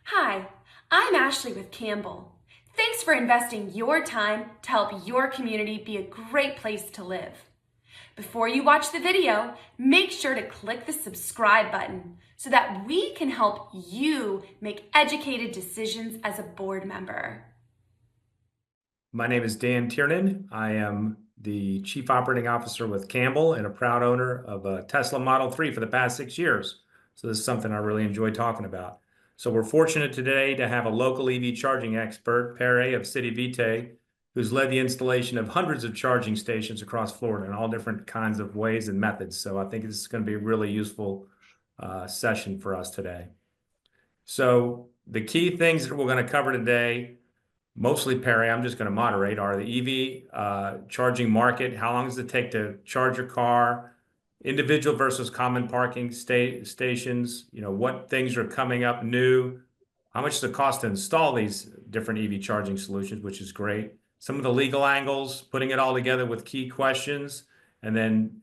Hi, I'm Ashley with Campbell. Thanks for investing your time to help your community be a great place to live. Before you watch the video, make sure to click the subscribe button so that we can help you make educated decisions as a board member. My name is Dan Tiernan. I am the Chief Operating Officer with Campbell and a proud owner of a Tesla Model 3 for the past 6 years. So this is something I really enjoy talking about. So we're fortunate today to have a local EV charging expert, Pere of City Vitae, who's led the installation of hundreds of charging stations across Florida in all different kinds of ways and methods. So I think this is going to be a really useful session for us today. So the key things that we're going to cover today, mostly Pere, I'm just going to moderate, are the EV charging market. How long does it take to charge your car? Individual versus common parking stations. What things are coming up new? How much does it cost to install these different EV charging solutions, which is great. Some of the legal angles, putting it all together with key questions, and then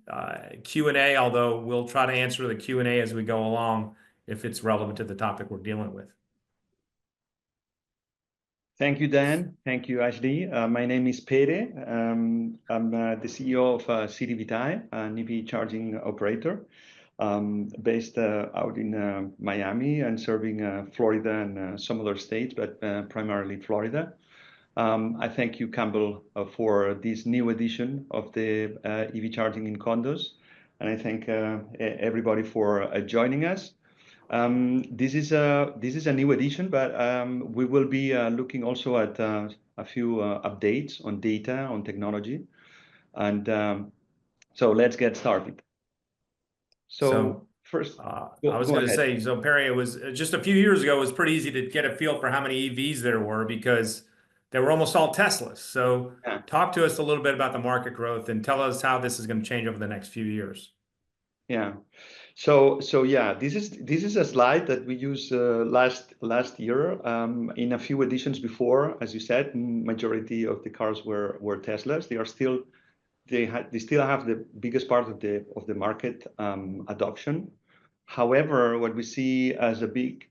Q&A, although we'll try to answer the Q&A as we go along if it's relevant to the topic we're dealing with. Thank you, Dan. Thank you, Ashley. My name is Pere. I'm the CEO of City Vitae, an EV charging operator based out in Miami and serving Florida and some other states, but primarily Florida. I thank you, Campbell, for this new edition of the EV charging in Condos. And I thank everybody for joining us. This is a new edition, but we will be looking also at a few updates on data, on technology. And so let's get started. So first, I was going to say, so Pere, it was just a few years ago, it was pretty easy to get a feel for how many EVs there were because they were almost all Teslas. So talk to us a little bit about the market growth and tell us how this is going to change over the next few years. Yeah. So yeah, this is a slide that we used last year in a few editions before. As you said, majority of the cars were Teslas. They still have the biggest part of the market adoption. However, what we see as a big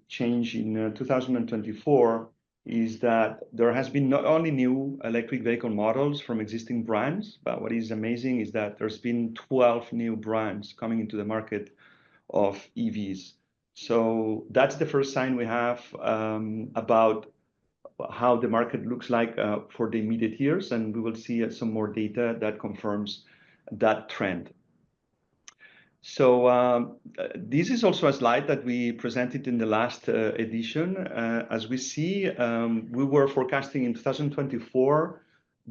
change in 2024 is that there has been not only new electric vehicle models from existing brands, but what is amazing is that there's been 12 new brands coming into the market of EVs. So that's the first sign we have about how the market looks like for the immediate years, and we will see some more data that confirms that trend. So this is also a slide that we presented in the last edition. As we see, we were forecasting in 2024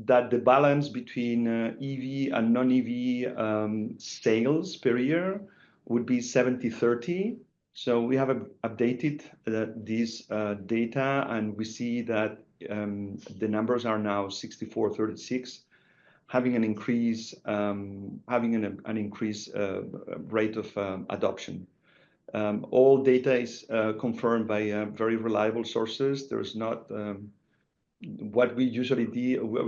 that the balance between EV and non-EV sales per year would be 70-30. So we have updated this data, and we see that the numbers are now 64-36. Having an increase, rate of adoption. All data is confirmed by very reliable sources. There's not what we usually do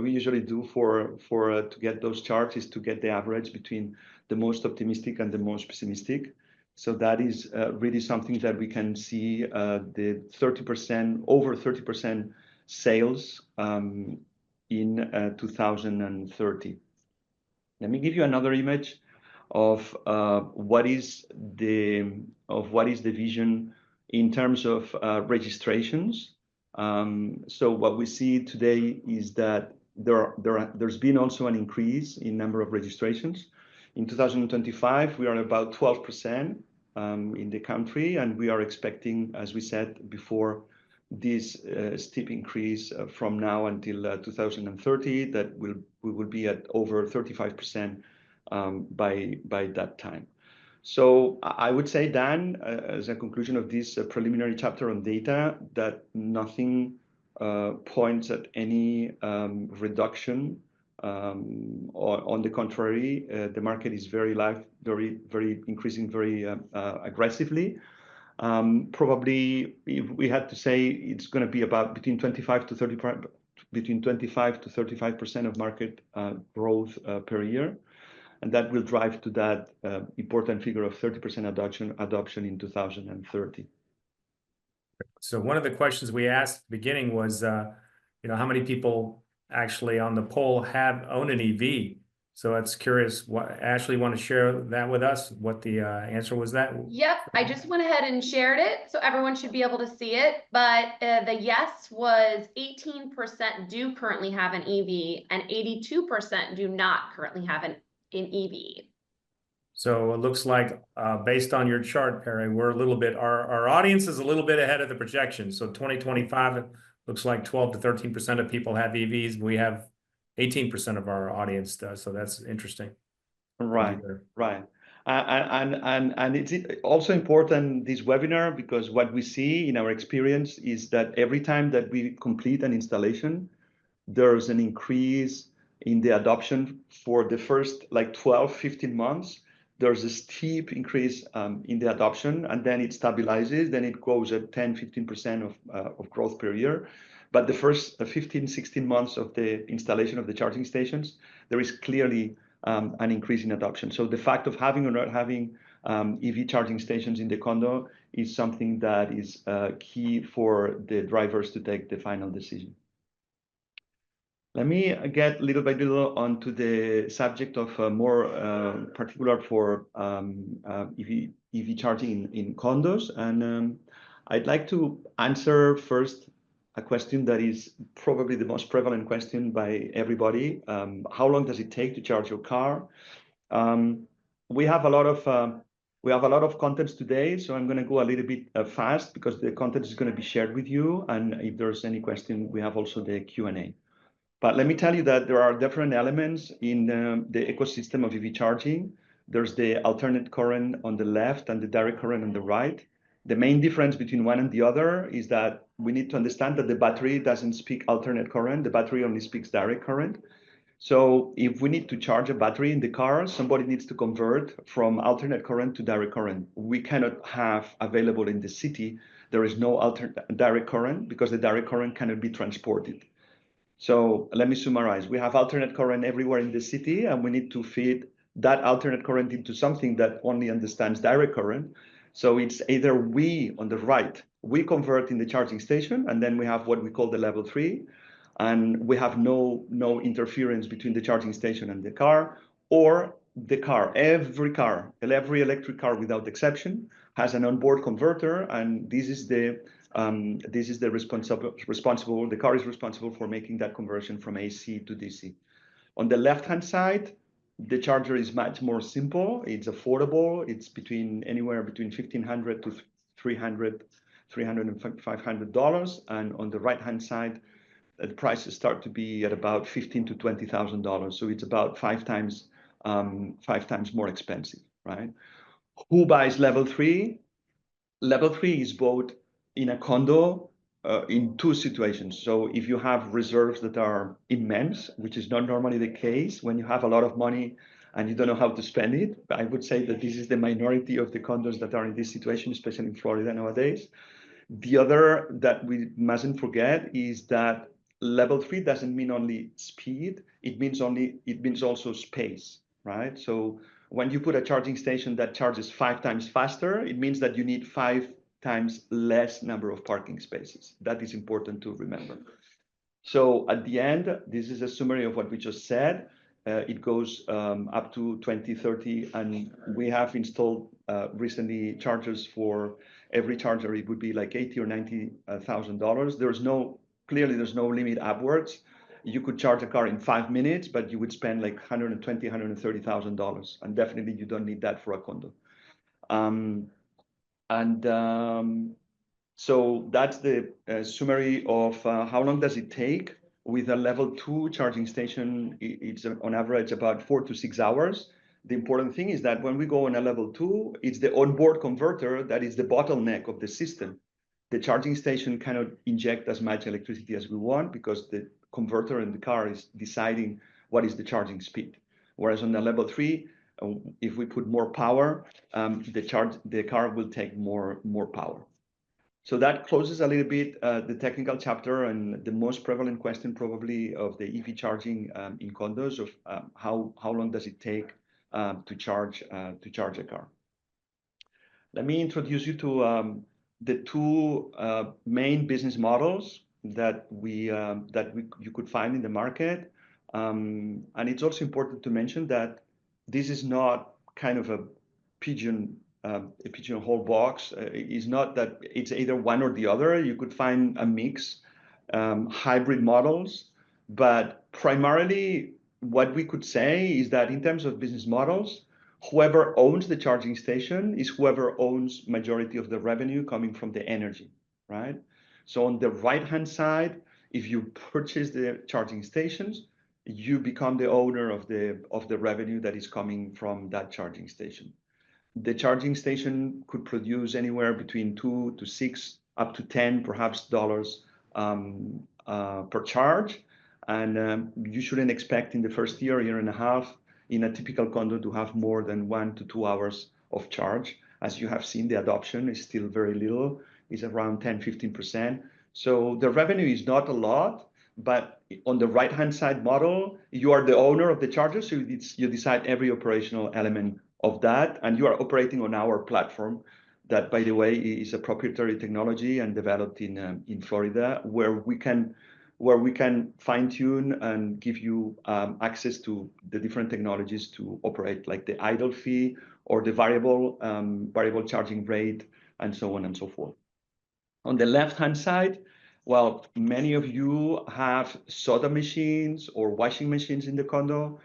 to get those charts is to get the average between the most optimistic and the most pessimistic. So that is really something that we can see the 30%, over 30% sales in 2030. Let me give you another image of what is the vision in terms of registrations. So what we see today is that there's been also an increase in number of registrations. In 2025, we are about 12% in the country, and we are expecting, as we said before, this steep increase from now until 2030, that we will be at over 35% by that time. So I would say, Dan, as a conclusion of this preliminary chapter on data, that nothing points at any reduction. On the contrary, the market is very increasing very aggressively. Probably, if we had to say, it's going to be about between 25 to 35% of market growth per year, and that will drive to that important figure of 30% adoption in 2030. So one of the questions we asked at the beginning was, how many people actually on the poll own an EV? So it's curious. Ashley, want to share that with us? What the answer was that? Yep, I just went ahead and shared it, so everyone should be able to see it. But the yes was 18% do currently have an EV, and 82% do not currently have an EV. So it looks like, based on your chart, Pere, we're a little bit, our audience is a little bit ahead of the projection. So 2025, it looks like 12 to 13% of people have EVs. We have 18% of our audience does. So that's interesting. Right, right. And it's also important, this webinar, because what we see in our experience is that every time that we complete an installation, there's an increase in the adoption for the first like 12, 15 months. There's a steep increase in the adoption, and then it stabilizes, then it goes at 10, 15% of growth per year. But the first 15, 16 months of the installation of the charging stations, there is clearly an increase in adoption. So the fact of having or not having EV charging stations in the condo is something that is key for the drivers to take the final decision. Let me get little by little onto the subject of more particular for EV charging in condos. And I'd like to answer first a question that is probably the most prevalent question by everybody. How long does it take to charge your car? We have a lot of contents today, so I'm going to go a little bit fast because the content is going to be shared with you. And if there's any question, we have also the Q&A. But let me tell you that there are different elements in the ecosystem of EV charging. There's the alternate current on the left and the direct current on the right. The main difference between one and the other is that we need to understand that the battery doesn't speak alternate current. The battery only speaks direct current. So if we need to charge a battery in the car, somebody needs to convert from alternate current to direct current. We cannot have available in the city. There is no direct current because the direct current cannot be transported. So let me summarize. We have alternate current everywhere in the city, and we need to feed that alternate current into something that only understands direct current. So it's either we on the right, we convert in the charging station, and then we have what we call the level 3, and we have no interference between the charging station and the car, or the car. Every electric car without exception has an onboard converter, and this is the the car is responsible for making that conversion from AC to DC. On the left-hand side, the charger is much more simple. It's affordable. It's anywhere between $1,500 to $300 and $500. And on the right-hand side, the prices start to be at about $15,000 to $20,000. So it's about five times more expensive, right? Who buys level 3? Level 3 is bought in a condo in two situations. So if you have reserves that are immense, which is not normally the case when you have a lot of money and you don't know how to spend it, I would say that this is the minority of the condos that are in this situation, especially in Florida nowadays. The other that we mustn't forget is that level 3 doesn't mean only speed, it means also space, right? So when you put a charging station that charges 5 times faster, it means that you need 5 times less number of parking spaces. That is important to remember. So at the end, this is a summary of what we just said. It goes up to 2030, and we have installed recently chargers for every charger. It would be like $80,000 or $90,000. Clearly there's no limit upwards. You could charge a car in 5 minutes, but you would spend like $120,000, $130,000, and definitely you don't need that for a condo. So that's the summary of how long does it take. With a level 2 charging station, it's on average about 4 to 6 hours. The important thing is that when we go on a level 2, it's the onboard converter that is the bottleneck of the system. The charging station cannot inject as much electricity as we want because the converter in the car is deciding what is the charging speed. Whereas on the level 3, if we put more power, the car will take more power. So that closes a little bit the technical chapter and the most prevalent question probably of the EV charging in condos of how long does it take to charge a car. Let me introduce you to the two main business models that you could find in the market. And it's also important to mention that this is not kind of a pigeonhole box. It's not that it's either one or the other. You could find a mix, hybrid models, but primarily what we could say is that in terms of business models, whoever owns the charging station is whoever owns majority of the revenue coming from the energy, right? So on the right-hand side, if you purchase the charging stations, you become the owner of the revenue that is coming from that charging station. The charging station could produce anywhere between 2 to 6, up to 10, perhaps dollars per charge. And you shouldn't expect in the first year and a half, in a typical condo to have more than 1 to 2 hours of charge. As you have seen, the adoption is still very little, it's around 10, 15%. So the revenue is not a lot, but on the right-hand side model, you are the owner of the charger, so you decide every operational element of that, and you are operating on our platform that, by the way, is a proprietary technology and developed in Florida, where we can fine-tune and give you access to the different technologies to operate, like the idle fee or the variable charging rate, and so on and so forth. On the left-hand side, well, many of you have soda machines or washing machines in the condo,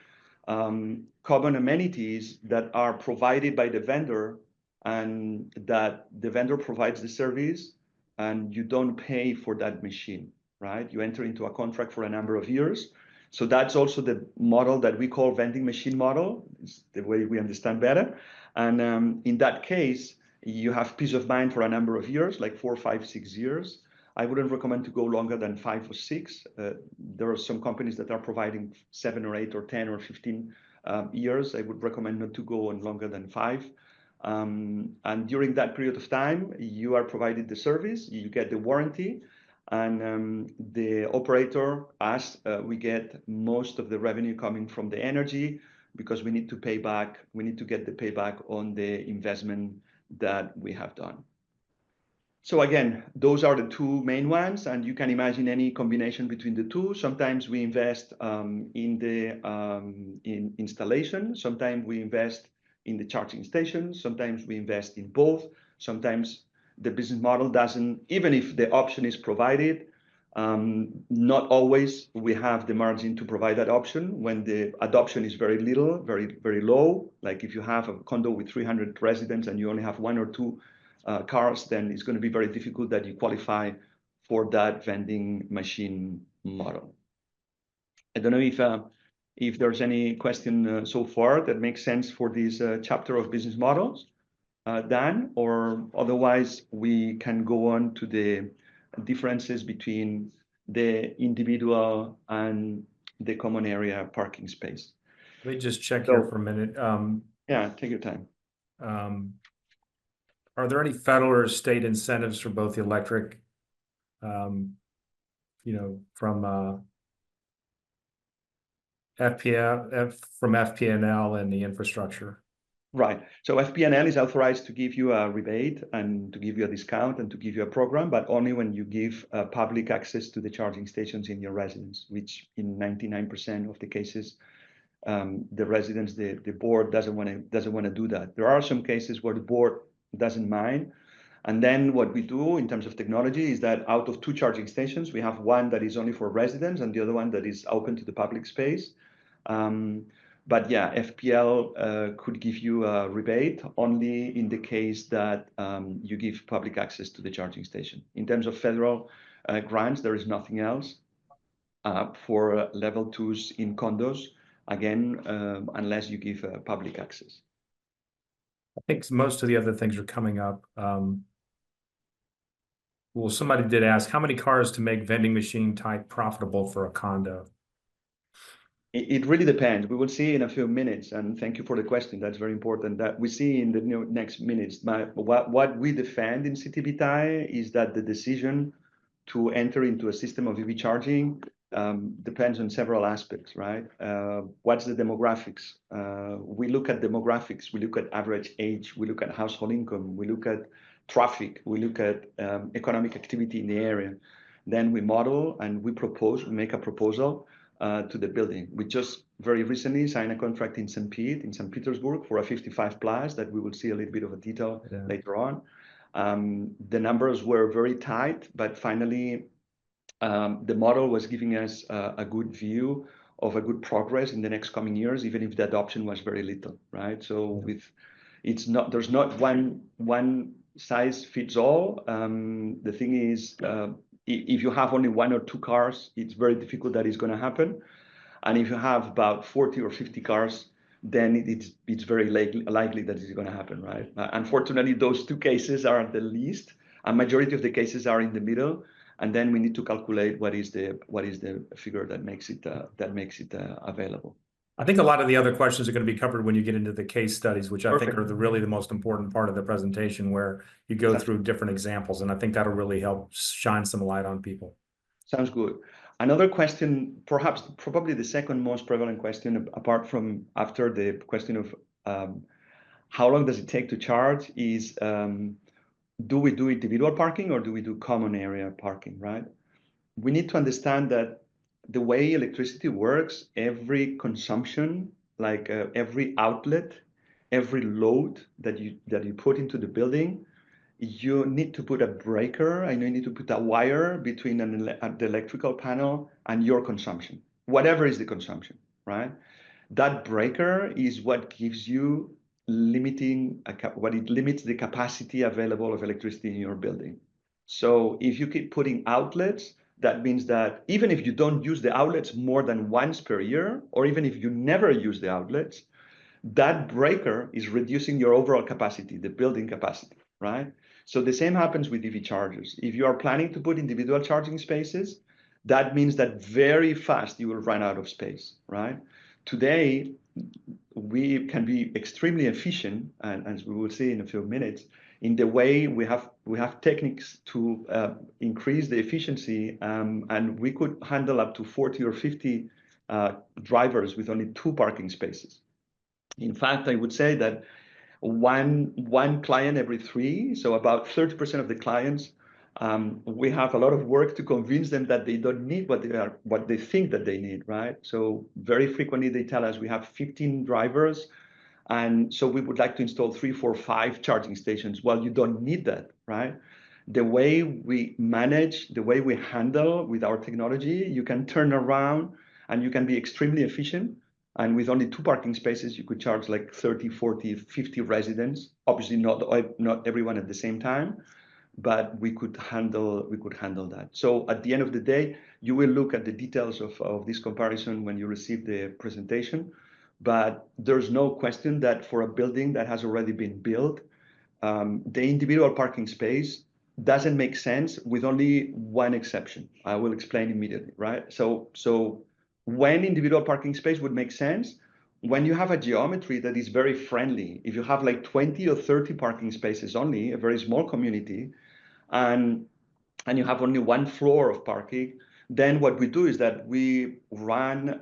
common amenities that are provided by the vendor, and that the vendor provides the service and you don't pay for that machine, right? You enter into a contract for a number of years. So that's also the model that we call vending machine model. It's the way we understand better. And in that case, you have peace of mind for a number of years, like 4, 5, 6 years. I wouldn't recommend to go longer than 5 or 6. There are some companies that are providing 7 or 8 or 10 or 15 years. I would recommend not to go on longer than 5. And during that period of time, you are provided the service, you get the warranty, and the operator, we get most of the revenue coming from the energy, because we need to pay back, we need to get the payback on the investment that we have done. So again, those are the two main ones, and you can imagine any combination between the two. Sometimes we invest in installation, sometimes we invest in the charging station, sometimes we invest in both. Sometimes the business model doesn't, even if the option is provided, not always we have the margin to provide that option when the adoption is very little, very low. Like if you have a condo with 300 residents and you only have 1 or 2 cars, then it's going to be very difficult that you qualify for that vending machine model. I don't know if there's any question so far that makes sense for this chapter of business models, Dan, or otherwise we can go on to the differences between the individual and the common area parking space. Let me just check here for a minute. Yeah, take your time. Are there any federal or state incentives for both the electric, from FP&L and the infrastructure? Right. So FP&L is authorized to give you a rebate and to give you a discount and to give you a program, but only when you give public access to the charging stations in your residence, which in 99% of the cases, the residents, the board doesn't want to do that. There are some cases where the board doesn't mind. And then what we do in terms of technology is that out of 2 charging stations, we have one that is only for residents and the other one that is open to the public space. But yeah, FPL could give you a rebate only in the case that you give public access to the charging station. In terms of federal grants, there is nothing else for level 2s in condos, again, unless you give public access. I think most of the other things are coming up. Well, somebody did ask, how many cars to make vending machine type profitable for a condo? It really depends. We will see in a few minutes, and thank you for the question. That's very important. That we see in the next minutes. But what we defend in City Vitae is that the decision to enter into a system of EV charging depends on several aspects, right? What's the demographics? We look at demographics. We look at average age. We look at household income. We look at traffic, we look at economic activity in the area. Then we model and we make a proposal to the building. We just very recently signed a contract in St. Petersburg for a 55 plus that we will see a little bit of a detail later on. The numbers were very tight, but finally the model was giving us a good view of a good progress in the next coming years, even if the adoption was very little, right? So there's not one size fits all. The thing is, if you have only 1 or 2 cars, it's very difficult that it's going to happen. And if you have about 40 or 50 cars, then it's very likely that it's going to happen, right? Unfortunately, those 2 cases are the least. A majority of the cases are in the middle, and then we need to calculate what is the figure that makes it available. I think a lot of the other questions are going to be covered when you get into the case studies, which I Perfect. think are really the most important part of the presentation, where you go through different examples, and I think that'll really help shine some light on people. Sounds good. Another question, probably the second most prevalent question, apart from after the question of how long does it take to charge, is do we do individual parking or do we do common area parking, right? We need to understand that the way electricity works, every consumption, like every outlet, every load that you put into the building, you need to put a breaker and you need to put a wire between the electrical panel and your consumption, whatever is the consumption, right? That breaker is what gives you limits the capacity available of electricity in your building. So if you keep putting outlets, that means that even if you don't use the outlets more than once per year, or even if you never use the outlets, that breaker is reducing your overall capacity, the building capacity, right? So the same happens with EV chargers. If you are planning to put individual charging spaces, that means that very fast you will run out of space, right? Today, we can be extremely efficient, and as we will see in a few minutes, in the way we have techniques to increase the efficiency, and we could handle up to 40 or 50 drivers with only 2 parking spaces. In fact, I would say that one client every 3, so about 30% of the clients, we have a lot of work to convince them that they don't need what they think that they need, right? So very frequently they tell us we have 15 drivers, and so we would like to install 3, 4, 5 charging stations. Well, you don't need that, right? The way we manage, the way we handle with our technology, you can turn around and you can be extremely efficient. And with only 2 parking spaces, you could charge like 30, 40, 50 residents. Obviously, not everyone at the same time, but we could handle that. So at the end of the day, you will look at the details of this comparison when you receive the presentation. But there's no question that for a building that has already been built, the individual parking space doesn't make sense, with only one exception. I will explain immediately, right? So when individual parking space would make sense, when you have a geometry that is very friendly. If you have like 20 or 30 parking spaces only, a very small community, and you have only 1 floor of parking, then what we do is that we run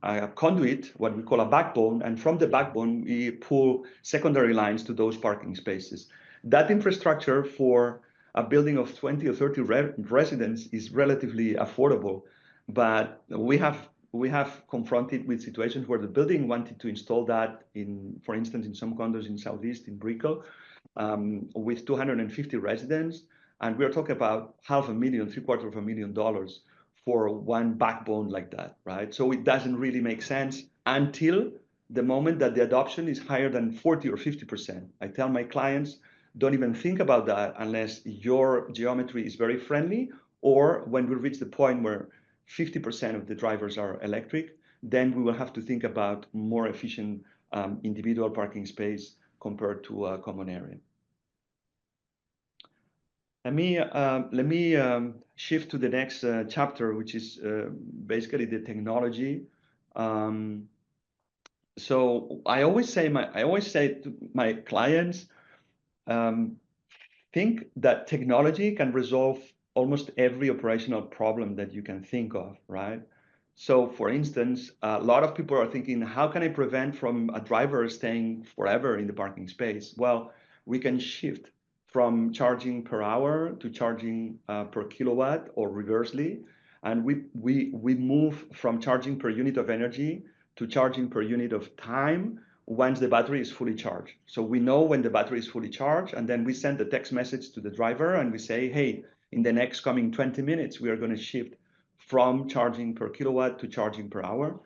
a conduit, what we call a backbone, and from the backbone, we pull secondary lines to those parking spaces. That infrastructure for a building of 20 or 30 residents is relatively affordable, but we have confronted with situations where the building wanted to install that for instance, in some condos in Southeast, in Brickell, with 250 residents. And we're talking about $500,000, $750,000 for one backbone like that, right? So it doesn't really make sense until the moment that the adoption is higher than 40 or 50%. I tell my clients, don't even think about that unless your geometry is very friendly, or when we reach the point where 50% of the drivers are electric, then we will have to think about more efficient individual parking space compared to a common area. Let me shift to the next chapter, which is basically the technology. So I always say to my clients, think that technology can resolve almost every operational problem that you can think of, right? So for instance, a lot of people are thinking, how can I prevent from a driver staying forever in the parking space? Well, we can shift from charging per hour to charging per kilowatt or reversely. And we move from charging per unit of energy to charging per unit of time once the battery is fully charged. So we know when the battery is fully charged, and then we send a text message to the driver and we say, hey, in the next coming 20 minutes, we are going to shift from charging per kilowatt to charging per hour.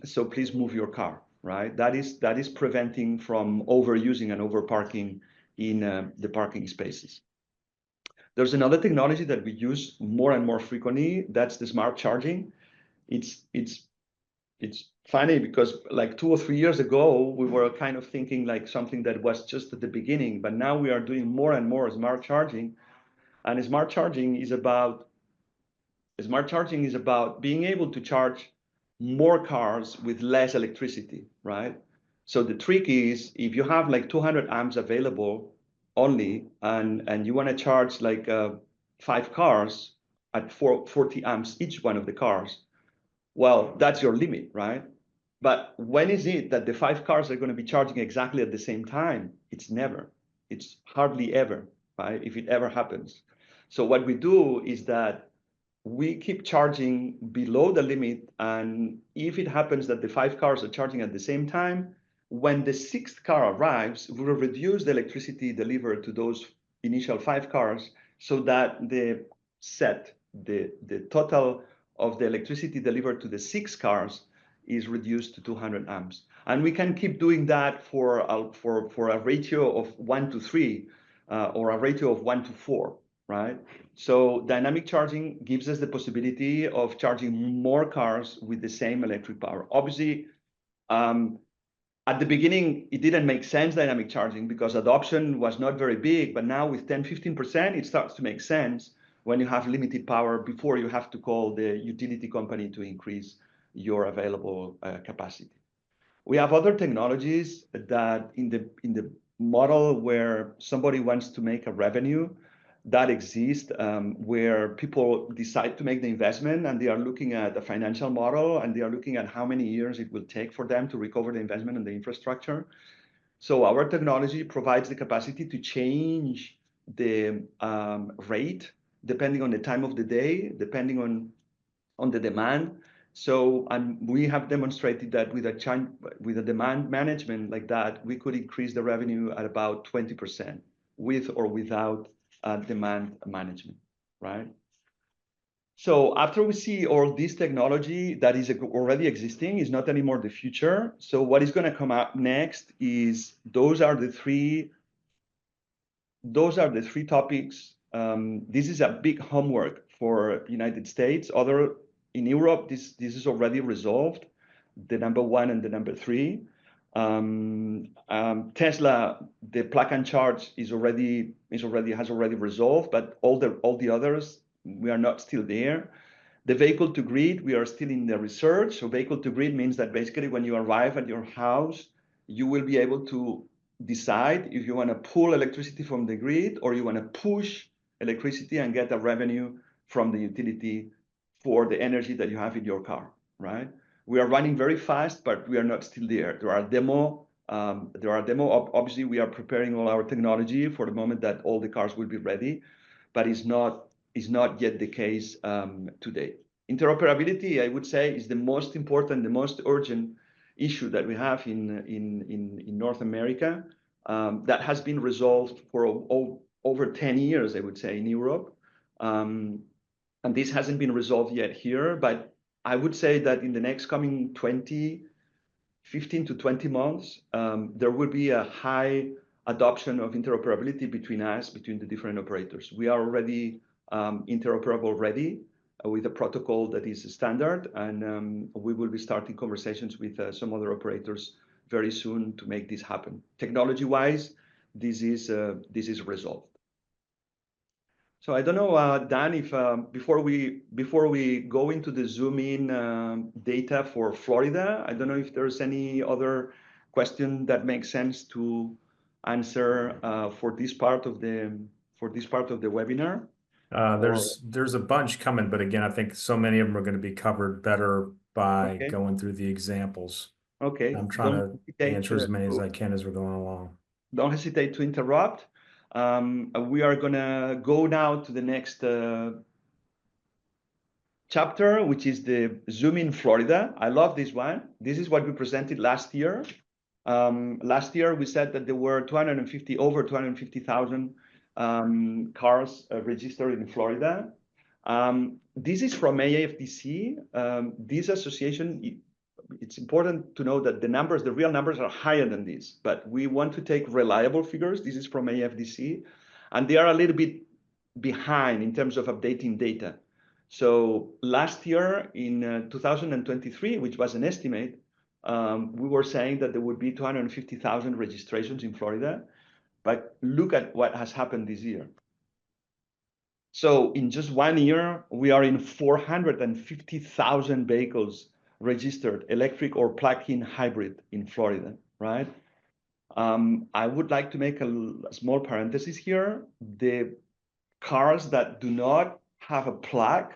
So please move your car, right? That is preventing from overusing and overparking in the parking spaces. There's another technology that we use more and more frequently. That's the smart charging. It's funny because like 2 or 3 years ago, we were kind of thinking like something that was just at the beginning, but now we are doing more and more smart charging. And smart charging is about being able to charge more cars with less electricity, right? So the trick is if you have like 200 amps available only, and you want to charge like 5 cars at 40 amps each one of the cars, well, that's your limit, right? But when is it that the 5 cars are going to be charging exactly at the same time? It's never. It's hardly ever, right? If it ever happens. So what we do is that we keep charging below the limit, and if it happens that the 5 cars are charging at the same time, when the 6th car arrives, we will reduce the electricity delivered to those initial 5 cars so that the total of the electricity delivered to the 6 cars is reduced to 200 amps. And we can keep doing that for a ratio of 1 to 3 or a ratio of 1 to 4, right? So dynamic charging gives us the possibility of charging more cars with the same electric power. Obviously, at the beginning, it didn't make sense, dynamic charging, because adoption was not very big. But now with 10, 15%, it starts to make sense when you have limited power before you have to call the utility company to increase your available capacity. We have other technologies that in the model where somebody wants to make a revenue, that exist, where people decide to make the investment and they are looking at a financial model and they are looking at how many years it will take for them to recover the investment in the infrastructure. So our technology provides the capacity to change the rate depending on the time of the day, depending on the demand. So, and we have demonstrated that with a demand management like that, we could increase the revenue at about 20% with or without demand management, right? So after we see all this technology that is already existing, is not anymore the future. So what is going to come up next is those are the three topics. This is a big homework for United States. In Europe, this is already resolved, the number 1 and the number 3. Tesla, the plug and charge has already resolved, but all the others, we are not still there. The vehicle to grid, we are still in the research. So vehicle to grid means that basically when you arrive at your house, you will be able to decide if you want to pull electricity from the grid or you want to push electricity and get a revenue from the utility for the energy that you have in your car, right? We are running very fast, but we are not still there. There are demo. Obviously, we are preparing all our technology for the moment that all the cars will be ready, but it's not yet the case today. Interoperability, I would say, is the most important, the most urgent issue that we have in North America. That has been resolved for over 10 years, I would say, in Europe. And this hasn't been resolved yet here, but I would say that in the next coming 15 to 20 months, there will be a high adoption of interoperability between the different operators. We are already interoperable ready with a protocol that is standard, and we will be starting conversations with some other operators very soon to make this happen. Technology-wise, this is resolved. So I don't know, Dan, if before we go into the zoom in data for Florida, I don't know if there's any other question that makes sense to answer for this part of the webinar. There's a bunch coming, but again, I think so many of them are going to be covered better by going through the examples. Okay. I'm trying to answer as many as I can as we're going along. Don't hesitate to interrupt. We are gonna go now to the next chapter, which is the Zoom in Florida. I love this one. This is what we presented last year. Last year, we said that there were over 250,000 cars registered in Florida. This is from AFDC. This association, it's important to know that the real numbers are higher than this, but we want to take reliable figures. This is from AFDC, and they are a little bit behind in terms of updating data. So last year in 2023, which was an estimate, we were saying that there would be 250,000 registrations in Florida, but look at what has happened this year. So in just 1 year, we are in 450,000 vehicles registered, electric or plug-in hybrid in Florida, right? I would like to make a small parenthesis here. The cars that do not have a plug,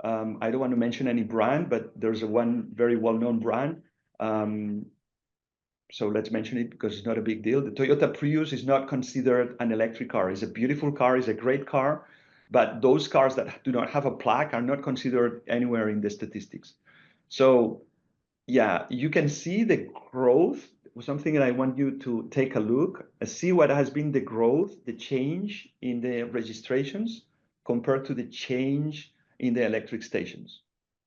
I don't want to mention any brand, but there's one very well-known brand. So let's mention it because it's not a big deal. The Toyota Prius is not considered an electric car. It's a beautiful car, it's a great car, but those cars that do not have a plug are not considered anywhere in the statistics. So yeah, you can see the growth. Something that I want you to take a look, see what has been the growth, the change in the registrations compared to the change in the electric stations.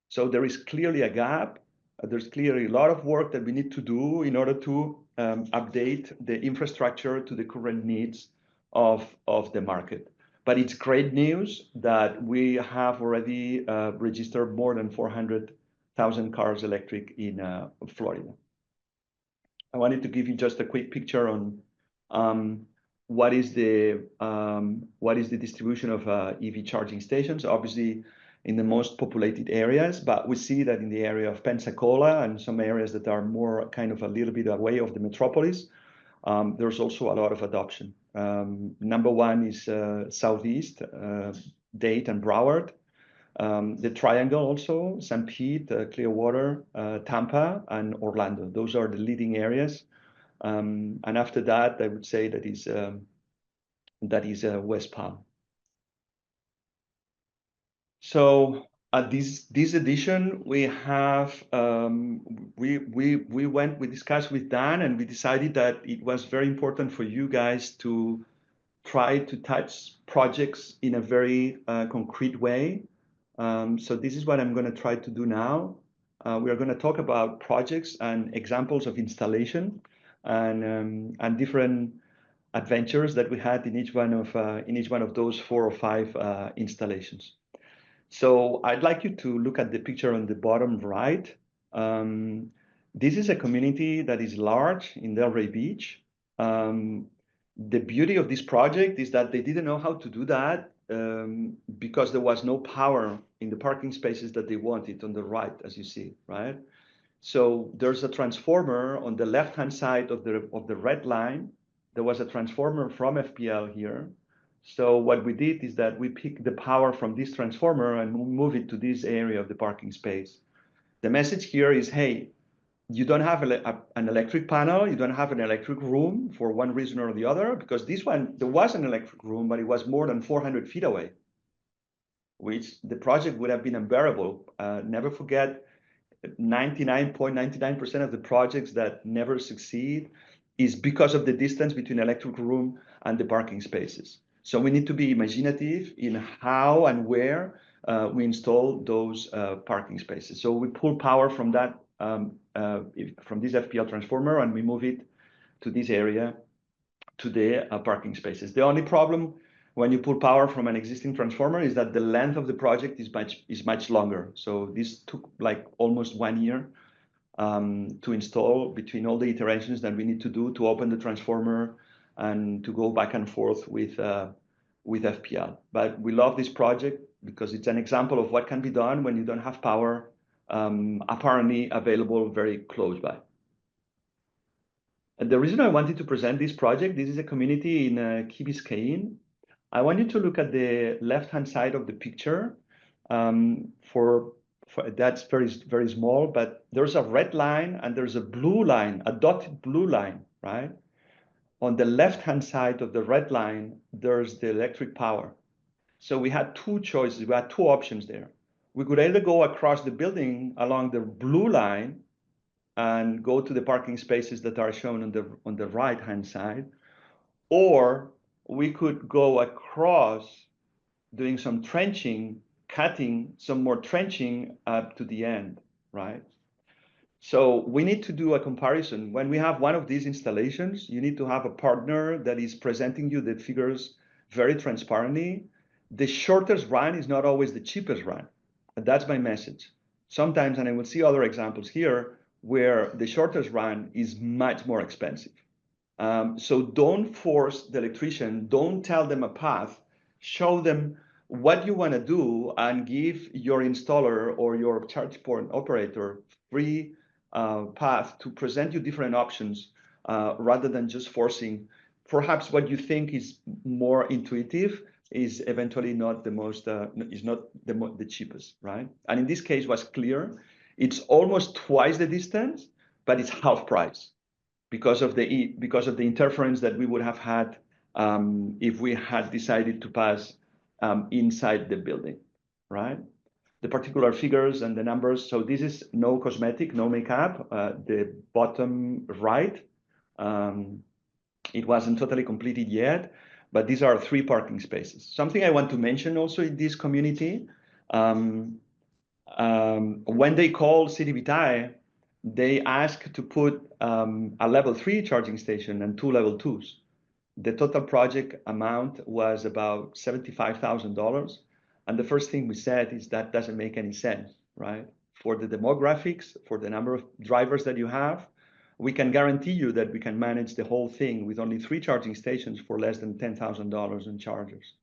So there is clearly a gap. There's clearly a lot of work that we need to do in order to update the infrastructure to the current needs of the market. But it's great news that we have already registered more than 400,000 cars electric in Florida. I wanted to give you just a quick picture on what is the distribution of EV charging stations. Obviously, in the most populated areas, but we see that in the area of Pensacola and some areas that are more kind of a little bit away of the metropolis, there's also a lot of adoption. Number one is Southeast, Dade and Broward. The Triangle also, St. Pete, Clearwater, Tampa, and Orlando. Those are the leading areas. And after that, I would say that is West Palm. So at this edition, we have we discussed with Dan, and we decided that it was very important for you guys to try to touch projects in a very concrete way. So this is what I'm going to try to do now. We are going to talk about projects and examples of installation and different adventures that we had in each one of those 4 or 5 installations. So I'd like you to look at the picture on the bottom right. This is a community that is large in Delray Beach. The beauty of this project is that they didn't know how to do that because there was no power in the parking spaces that they wanted on the right, as you see, right? So there's a transformer on the left-hand side of the red line. There was a transformer from FPL here. So what we did is that we picked the power from this transformer and move it to this area of the parking space. The message here is, hey, you don't have an electric panel, you don't have an electric room for one reason or the other, because this one, there was an electric room, but it was more than 400 feet away, which the project would have been unbearable. Never forget, 99.99% of the projects that never succeed is because of the distance between electric room and the parking spaces. So we need to be imaginative in how and where we install those parking spaces. So we pull power from that from this FPL transformer and we move it to this area, to the parking spaces. The only problem when you pull power from an existing transformer is that the length of the project is much longer. So this took like almost 1 year to install between all the iterations that we need to do to open the transformer and to go back and forth with FPL. But we love this project because it's an example of what can be done when you don't have power apparently available very close by. And the reason I wanted to present this project, this is a community in Key Biscayne. I want you to look at the left-hand side of the picture. That's very small, but there's a red line and there's a blue line, a dotted blue line, right? On the left-hand side of the red line, there's the electric power. So we had two choices, we had two options there. We could either go across the building along the blue line and go to the parking spaces that are shown on the right-hand side, or we could go across doing some trenching, cutting some more trenching up to the end, right? So we need to do a comparison. When we have one of these installations, you need to have a partner that is presenting you the figures very transparently. The shortest run is not always the cheapest run. And that's my message. Sometimes, and I will see other examples here, where the shortest run is much more expensive. So don't force the electrician, don't tell them a path, show them what you want to do and give your installer or your charge point operator free path to present you different options rather than just forcing. Perhaps what you think is more intuitive is eventually not the most, is not the cheapest, right? And in this case was clear. It's almost twice the distance, but it's half price because of the interference that we would have had if we had decided to pass inside the building, right? The particular figures and the numbers. So this is no cosmetic, no makeup. The bottom right, it wasn't totally completed yet, but these are 3 parking spaces. Something I want to mention also in this community, when they call City Vitae, they ask to put a level 3 charging station and 2 level 2s. The total project amount was about $75,000. And the first thing we said is that doesn't make any sense, right? For the demographics, for the number of drivers that you have, we can guarantee you that we can manage the whole thing with only 3 charging stations for less than $10,000 in chargers.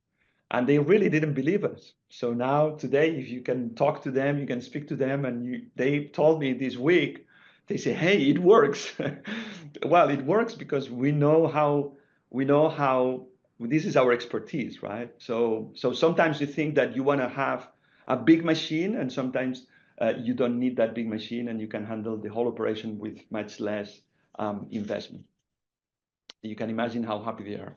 And they really didn't believe us. So now today, if you can talk to them, you can speak to them, and they told me this week, they say, hey, it works. Well, it works because we know how this is our expertise, right? So sometimes you think that you want to have a big machine, and sometimes you don't need that big machine, and you can handle the whole operation with much less investment. You can imagine how happy they are.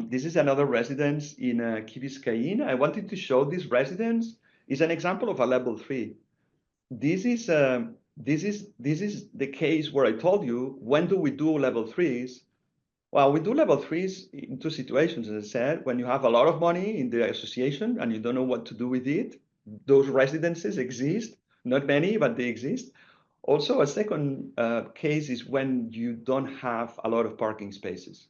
This is another residence in Key Biscayne. I wanted to show this residence is an example of a level 3. This is the case where I told you, when do we do level 3s? Well, we do level 3s in 2 situations, as I said, when you have a lot of money in the association and you don't know what to do with it. Those residences exist, not many, but they exist. Also, a second case is when you don't have a lot of parking spaces.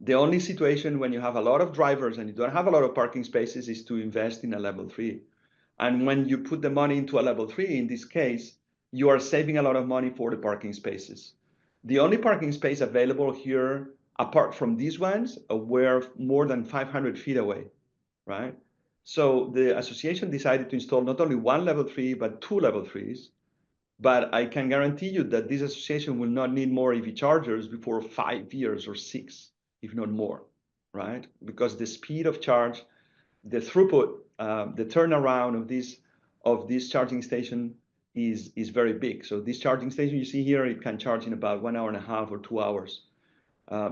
The only situation when you have a lot of drivers and you don't have a lot of parking spaces is to invest in a level 3. And when you put the money into a level 3, in this case, you are saving a lot of money for the parking spaces. The only parking space available here, apart from these ones, were more than 500 feet away, right? So the association decided to install not only 1 level 3, but 2 level 3s. But I can guarantee you that this association will not need more EV chargers before 5 years or 6. If not more, right? Because the speed of charge, the throughput, the turnaround of this charging station is very big. So this charging station you see here, it can charge in about 1.5 hours or 2 hours.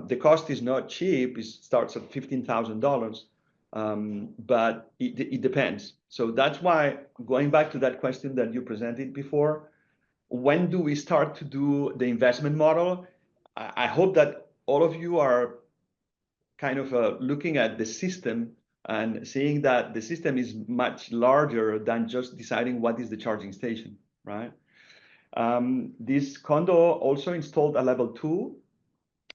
The cost is not cheap. It starts at $15,000, but it depends. So that's why, going back to that question that you presented before, when do we start to do the investment model? I hope that all of you are kind of looking at the system and seeing that the system is much larger than just deciding what is the charging station, right? This condo also installed a level 2.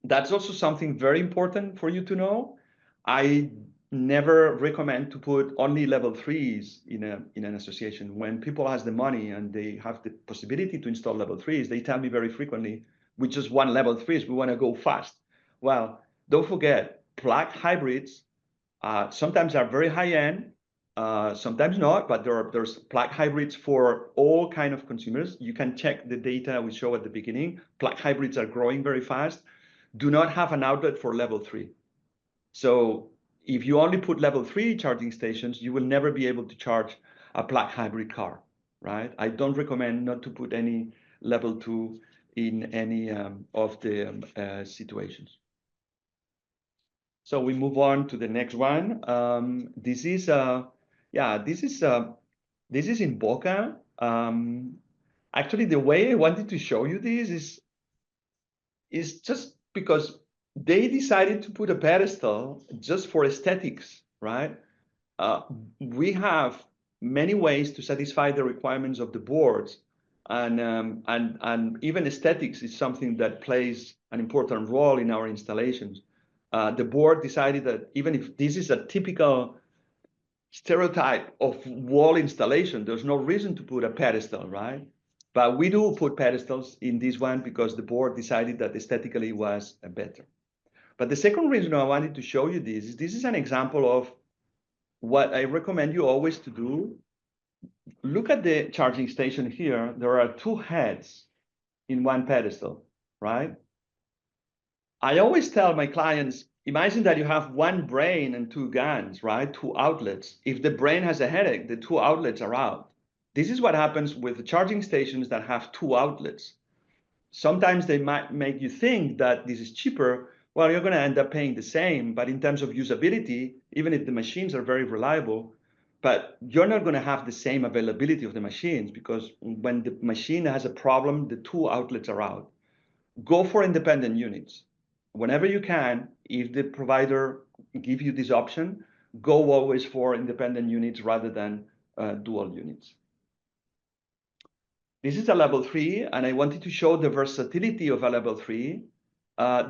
That's also something very important for you to know. I never recommend to put only level 3s in an association. When people has the money and they have the possibility to install level 3s, they tell me very frequently, with just 1 level 3s, we want to go fast. Well, don't forget, plug hybrids sometimes are very high end, sometimes not, but there's plug hybrids for all kind of consumers. You can check the data we show at the beginning. Plug hybrids are growing very fast. Do not have an outlet for level 3. So if you only put level 3 charging stations, you will never be able to charge a plug hybrid car, right? I don't recommend not to put any level 2 in any of the situations. So we move on to the next one. This is in Boca. Actually, the way I wanted to show you this is just because they decided to put a pedestal just for aesthetics, right? We have many ways to satisfy the requirements of the boards, and even aesthetics is something that plays an important role in our installations. The board decided that even if this is a typical stereotype of wall installation, there's no reason to put a pedestal, right? But we do put pedestals in this one because the board decided that aesthetically was better. But the second reason I wanted to show you this is an example of what I recommend you always to do. Look at the charging station here. There are two heads in one pedestal, right? I always tell my clients, imagine that you have one brain and two guns, right? Two outlets. If the brain has a headache, the two outlets are out. This is what happens with the charging stations that have two outlets. Sometimes they might make you think that this is cheaper. Well, you're going to end up paying the same, but in terms of usability, even if the machines are very reliable, but you're not going to have the same availability of the machines, because when the machine has a problem, the two outlets are out. Go for independent units. Whenever you can, if the provider give you this option, go always for independent units rather than dual units. This is a level 3, and I wanted to show the versatility of a level 3.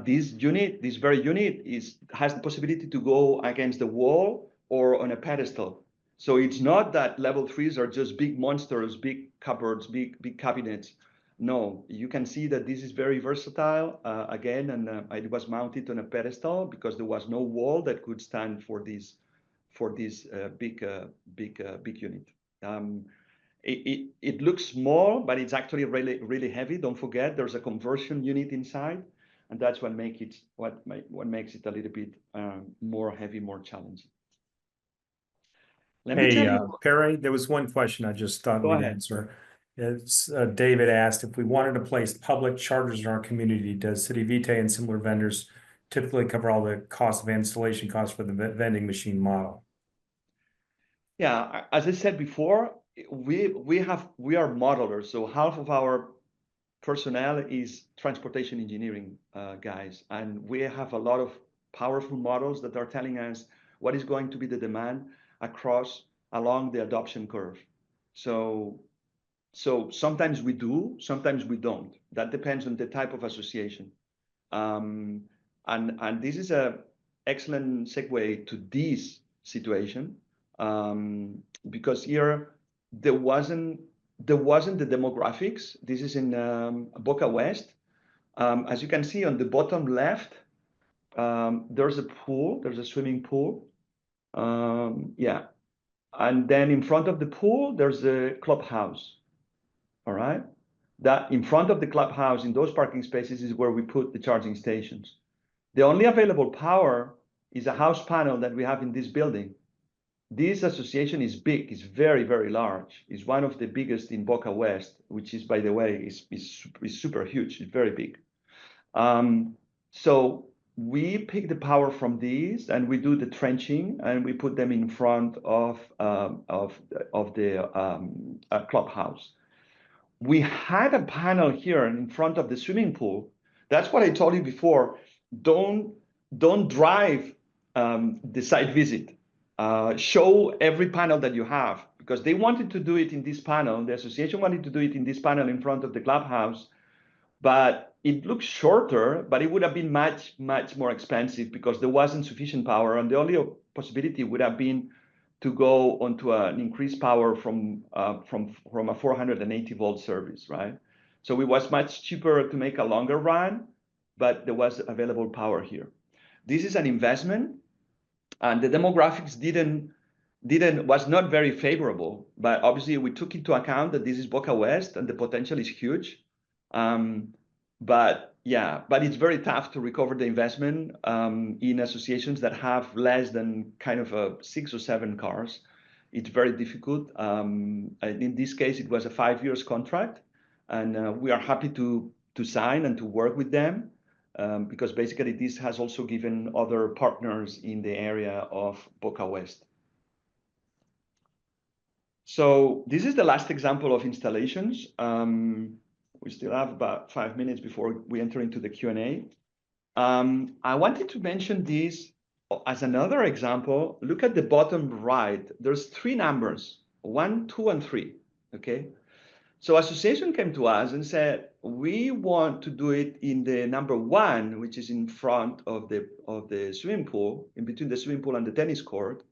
This very unit has the possibility to go against the wall or on a pedestal. So it's not that level 3s are just big monsters, big cupboards, big cabinets. No, you can see that this is very versatile again, and it was mounted on a pedestal because there was no wall that could stand for this big unit. It looks small, but it's actually really heavy. Don't forget, there's a conversion unit inside, and that's what makes it a little bit more heavy, more challenging. Let me tell you. Pere, there was one question I just thought Go we'd ahead. answer. It's David asked, if we wanted to place public chargers in our community, does City Vitae and similar vendors typically cover all the cost of installation costs for the vending machine model? Yeah, as I said before, we are modelers. So half of our personnel is transportation engineering guys, and we have a lot of powerful models that are telling us what is going to be the demand along the adoption curve. So sometimes we do, sometimes we don't. That depends on the type of association. And this is an excellent segue to this situation, because here there wasn't the demographics. This is in Boca West. As you can see on the bottom left, there's a pool, there's a swimming pool. Yeah. And then in front of the pool, there's a clubhouse. All right. That in front of the clubhouse, in those parking spaces, is where we put the charging stations. The only available power is a house panel that we have in this building. This association is big, it's very, very large. It's one of the biggest in Boca West, which is, by the way, is super huge. It's very big. So we pick the power from these, and we do the trenching, and we put them in front of the clubhouse. We had a panel here in front of the swimming pool. That's what I told you before. Don't drive the site visit. Show every panel that you have, because they wanted to do it in this panel. The association wanted to do it in this panel in front of the clubhouse, but it looks shorter, but it would have been much more expensive because there wasn't sufficient power, and the only possibility would have been to go onto an increased power from a 480 volt service, right? So it was much cheaper to make a longer run, but there was available power here. This is an investment, and the demographics was not very favorable, but obviously we took into account that this is Boca West and the potential is huge. But it's very tough to recover the investment in associations that have less than kind of 6 or 7 cars. It's very difficult. In this case, it was a 5 years contract, and we are happy to sign and to work with them. because basically this has also given other partners in the area of Boca West. So this is the last example of installations. We still have about 5 minutes before we enter into the Q&A. I wanted to mention this as another example. Look at the bottom right. There's 3 numbers, 1, 2, and 3, okay? So association came to us and said, we want to do it in the number 1, which is in front of the swimming pool, in between the swimming pool and the tennis court.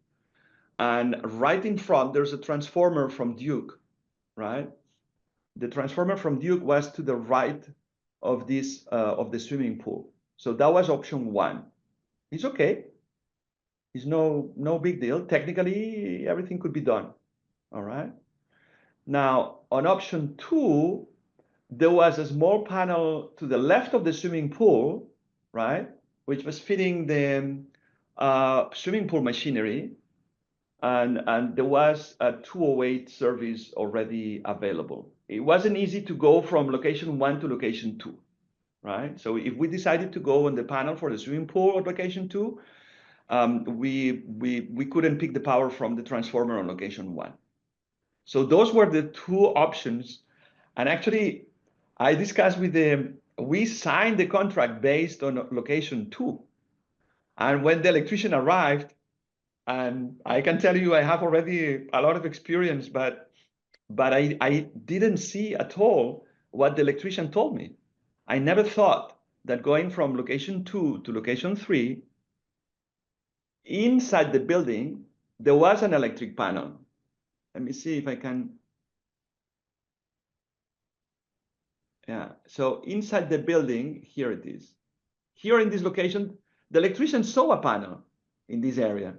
And right in front, there's a transformer from Duke, right? The transformer from Duke was to the right of this of the swimming pool. So that was option 1. It's okay. It's no big deal. Technically, everything could be done. All right. Now, on option 2, there was a small panel to the left of the swimming pool, right, which was fitting the swimming pool machinery, and there was a 208 service already available. It wasn't easy to go from location 1 to location 2, right? So if we decided to go on the panel for the swimming pool at location 2, we couldn't pick the power from the transformer on location 1. So those were the 2 options. And actually, I discussed with them, we signed the contract based on location 2. And when the electrician arrived, and I can tell you, I have already a lot of experience, but I didn't see at all what the electrician told me. I never thought that going from location 2 to location 3, inside the building, there was an electric panel. Let me see if I can. Yeah, so inside the building, here it is. Here in this location, the electrician saw a panel in this area.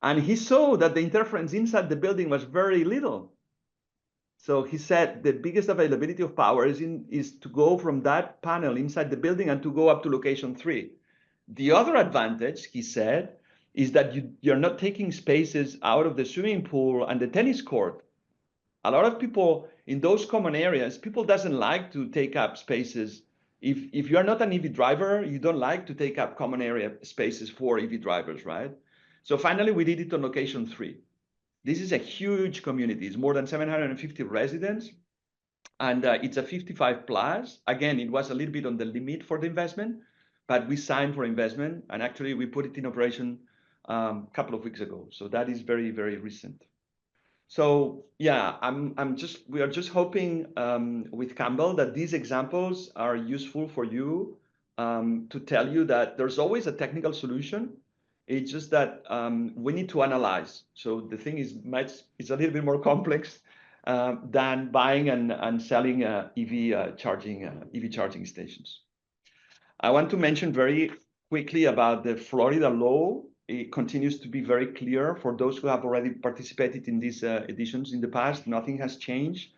And he saw that the interference inside the building was very little. So he said the biggest availability of power is to go from that panel inside the building and to go up to location 3. The other advantage, he said, is that you're not taking spaces out of the swimming pool and the tennis court. A lot of people in those common areas, people doesn't like to take up spaces. If you're not an EV driver, you don't like to take up common area spaces for EV drivers, right? So finally, we did it on location 3. This is a huge community. It's more than 750 residents, and it's a 55 plus. Again, it was a little bit on the limit for the investment, but we signed for investment, and actually we put it in operation a couple of weeks ago. So that is very, very recent. So yeah, we are just hoping with Campbell that these examples are useful for you to tell you that there's always a technical solution. It's just that we need to analyze. So the thing is it's a little bit more complex than buying and selling EV charging stations. I want to mention very quickly about the Florida law. It continues to be very clear for those who have already participated in these editions in the past. Nothing has changed,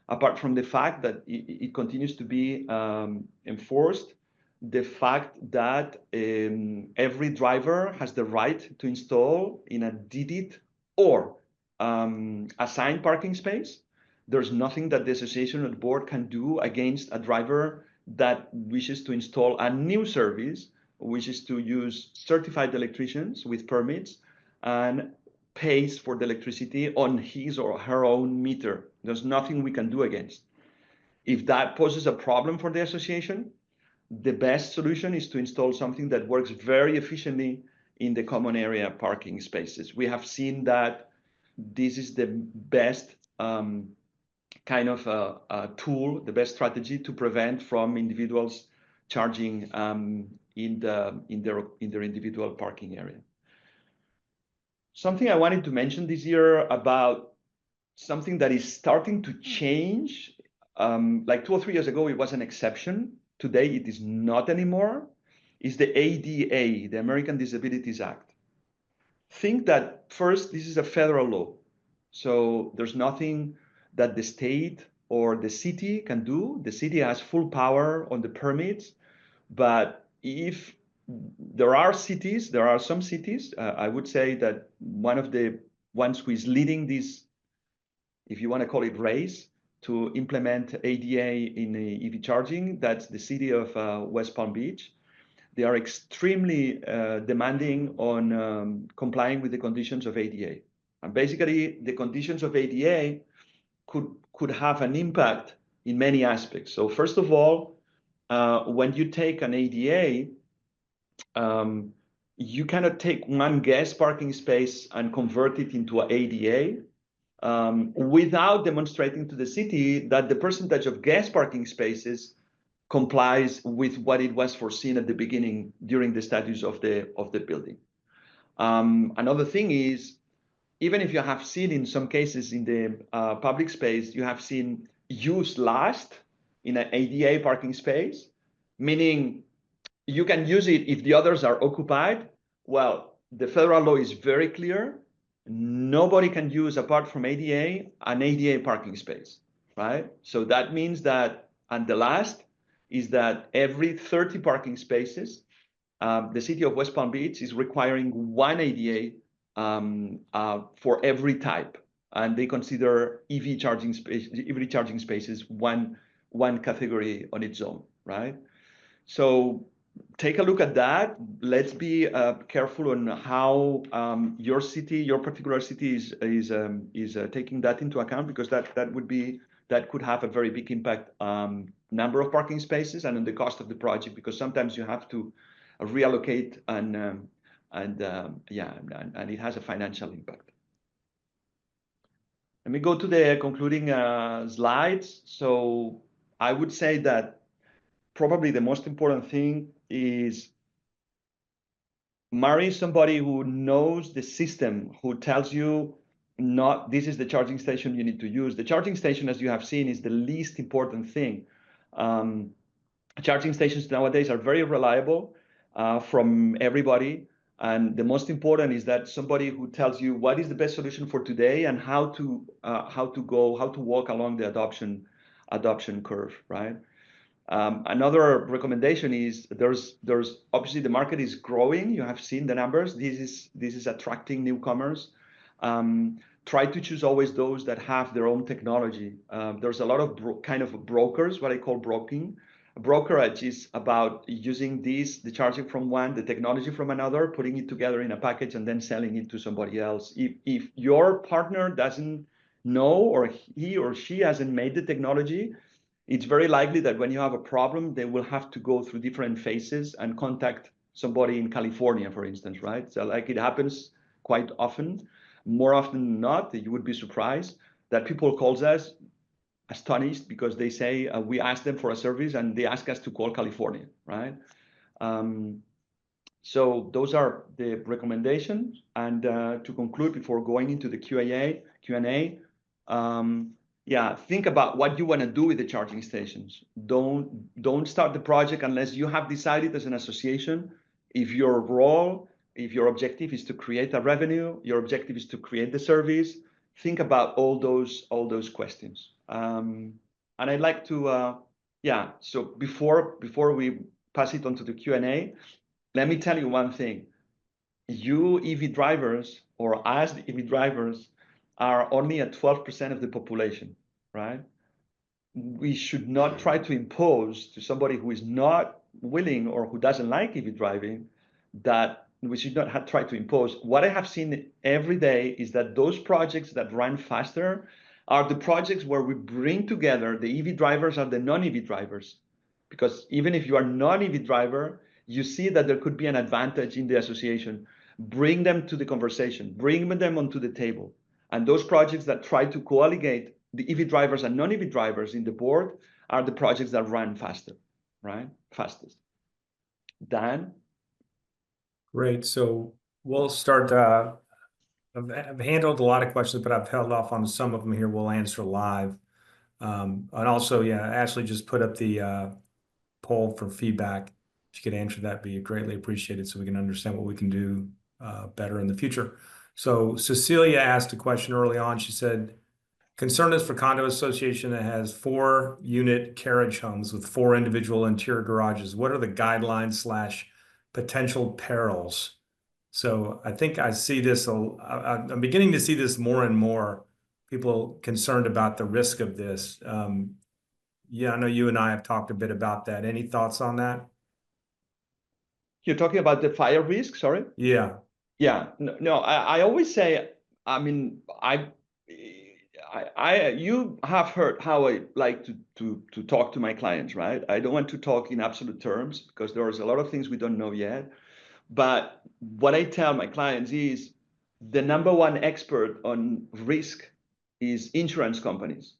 apart from the fact that it continues to be enforced. The fact that every driver has the right to install in a deeded or assigned parking space. There's nothing that the association or the board can do against a driver that wishes to install a new service, wishes to use certified electricians with permits and pays for the electricity on his or her own meter. There's nothing we can do against. If that poses a problem for the association, the best solution is to install something that works very efficiently in the common area parking spaces. We have seen that this is the best kind of a tool, the best strategy to prevent from individuals charging in their individual parking area. Something I wanted to mention this year about something that is starting to change. Like 2 or 3 years ago, it was an exception. Today, it is not anymore. Is the ADA, the American Disabilities Act. Think that first, this is a federal law. So there's nothing that the state or the city can do. The city has full power on the permits. But if there are some cities, I would say that one of the ones who is leading this, if you want to call it race, to implement ADA in EV charging, that's the city of West Palm Beach. they are extremely demanding on complying with the conditions of ADA. And basically, the conditions of ADA could have an impact in many aspects. So first of all, when you take an ADA, you cannot take one guest parking space and convert it into an ADA without demonstrating to the city that the percentage of guest parking spaces complies with what it was foreseen at the beginning during the status of the building. Another thing is, even if you have seen in some cases in the public space, you have seen use last in an ADA parking space, meaning you can use it if the others are occupied. Well, the federal law is very clear. Nobody can use, apart from ADA, an ADA parking space, right? So that means that, and the last is that every 30 parking spaces, the city of West Palm Beach is requiring one ADA for every type, and they consider EV charging spaces one category on its own, right? So take a look at that. Let's be careful on how your particular city is taking that into account, because that could have a very big impact number of parking spaces and on the cost of the project, because sometimes you have to reallocate and it has a financial impact. Let me go to the concluding slides. So I would say that probably the most important thing is marry somebody who knows the system, who tells you not this is the charging station you need to use. The charging station, as you have seen, is the least important thing. Charging stations nowadays are very reliable from everybody. And the most important is that somebody who tells you what is the best solution for today and how to walk along the adoption curve, right? Another recommendation is there's obviously the market is growing. You have seen the numbers. This is attracting newcomers. Try to choose always those that have their own technology. There's a lot of kind of brokers, what I call broking. Brokerage is about using the charging from one, the technology from another, putting it together in a package and then selling it to somebody else. If your partner doesn't know, or he or she hasn't made the technology, it's very likely that when you have a problem, they will have to go through different phases and contact somebody in California, for instance, right? So like it happens quite often, more often than not. You would be surprised that people calls us astonished because they say we asked them for a service and they ask us to call California, right? So those are the recommendations. And to conclude, before going into the Q&A, think about what you want to do with the charging stations. Don't start the project unless you have decided as an association if your objective is to create a revenue, your objective is to create the service. Think about all those questions. And I'd like to so before we pass it on to the Q&A, let me tell you one thing. You EV drivers, or as the EV drivers, are only at 12% of the population, right? We should not try to impose to somebody who is not willing or who doesn't like EV driving, that we should not try to impose. What I have seen every day is that those projects that run faster are the projects where we bring together the EV drivers and the non-EV drivers. Because even if you are non-EV driver, you see that there could be an advantage in the association. Bring them to the conversation, bring them onto the table. And those projects that try to co-allocate the EV drivers and non-EV drivers in the board are the projects that run faster, right? Fastest. Dan? Great. So we'll start. I've handled a lot of questions, but I've held off on some of them here. We'll answer live. And also, Ashley just put up the poll for feedback. If you could answer that, be greatly appreciated so we can understand what we can do better in the future. So Cecilia asked a question early on. She said, concern is for condo association that has 4-unit carriage homes with 4 individual interior garages. What are the guidelines / potential perils? So I think I see this, I'm beginning to see this more and more, people concerned about the risk of this. I know you and I have talked a bit about that. Any thoughts on that? You're talking about the fire risk, sorry? Yeah. Yeah, no, I always say, I mean, you have heard how I like to talk to my clients, right? I don't want to talk in absolute terms because there's a lot of things we don't know yet. But what I tell my clients is the number one expert on risk is insurance companies.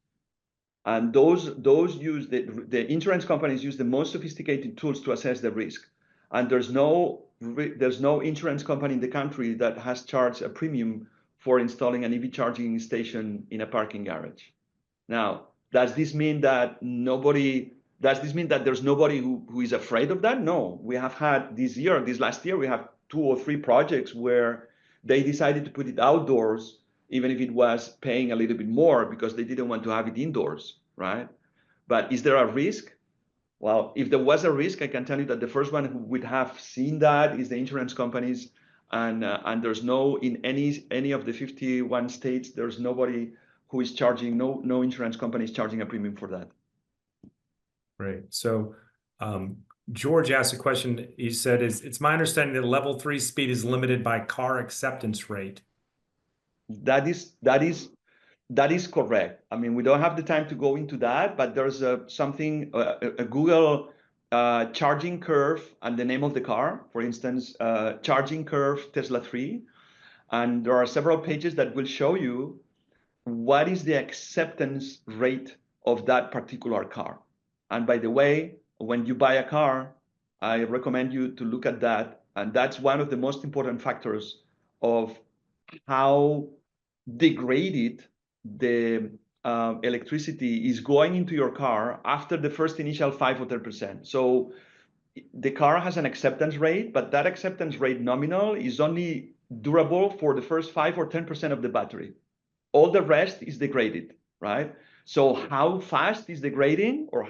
And those use the insurance companies use the most sophisticated tools to assess the risk. And there's no insurance company in the country that has charged a premium for installing an EV charging station in a parking garage. Now, does this mean that there's nobody who is afraid of that? No, we have had this last year, we have 2 or 3 projects where they decided to put it outdoors, even if it was paying a little bit more because they didn't want to have it indoors, right? But is there a risk? Well, if there was a risk, I can tell you that the first one who would have seen that is the insurance companies, and there's no, in any of the 51 states, there's nobody who is charging, no insurance company is charging a premium for that. Right. So George asked a question. He said, it's my understanding that level 3 speed is limited by car acceptance rate. That is correct. I mean, we don't have the time to go into that, but there's a Google charging curve and the name of the car, for instance, charging curve Tesla 3. And there are several pages that will show you what is the acceptance rate of that particular car. And by the way, when you buy a car, I recommend you to look at that. And that's one of the most important factors of how degraded the electricity is going into your car after the first initial 5 or 10%. So the car has an acceptance rate, but that acceptance rate nominal is only durable for the first 5 or 10% of the battery. All the rest is degraded, right? So how fast is degrading, or